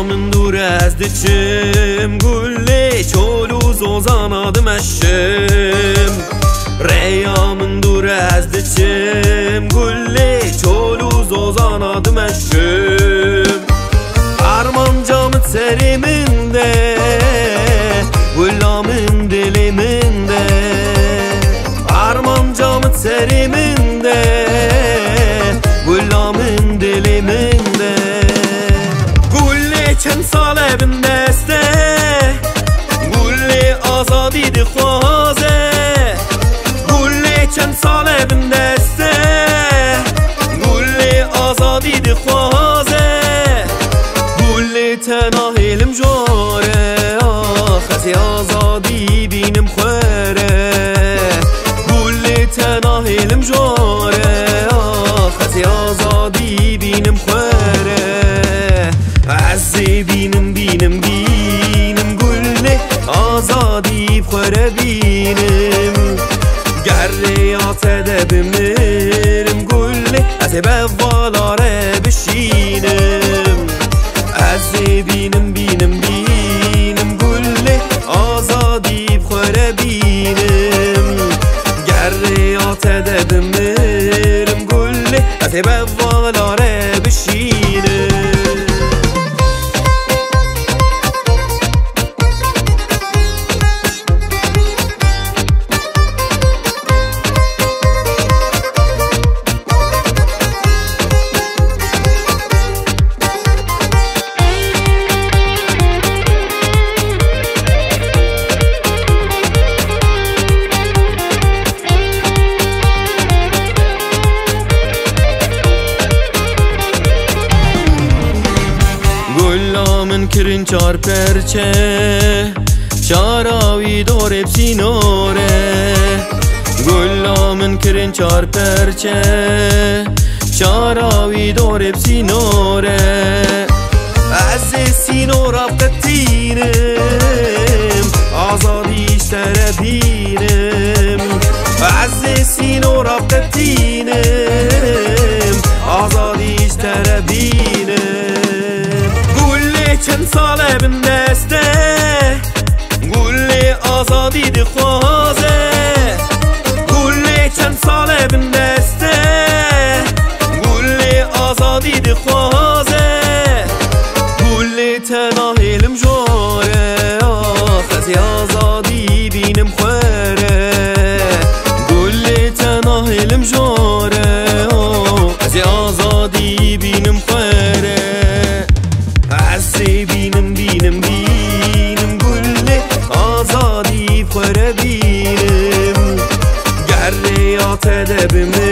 من دور از دچم گله چولو زوزانادم اشم ریا من دور از دچم گله چولو زوزانادم اشم arman camı teriminde Güllamın diliminde arman camı teriminde Güllamın diliminde چند ساله بندسته گله آزادی دخوازه گله چند ساله بندسته گله آزادی دخوازه گله تناهیلم جاره خزی آزادی بینم خوره گله تناهیلم جاره خزی آزادی بینم خوره عزی بینم گله آزادی بخوره بینم گریات ده بمیرم گله از بوالاره بشینم عزی بینم گله آزادی بخوره بینم گریات ده بمیرم گله از بوالاره بشینم من کرن چار پرچه چاراوی دور بسینوره گلا من کرن چار پرچه چاراوی دور بسینوره از سینورا بقتینم آزادیش تربینم از سینورا بقتینم آزادیش تربینم چند ساله بندسته گله آزادی دخوازه گله چند ساله بندسته گله آزادی دخوازه گله تناهیلم جوره خزی آزادی بینم خوره گله تناهیلم جوره خزی آزادی بینم خوره عزی بینم گله آزادی بخوره بینم گریات ده بمیرم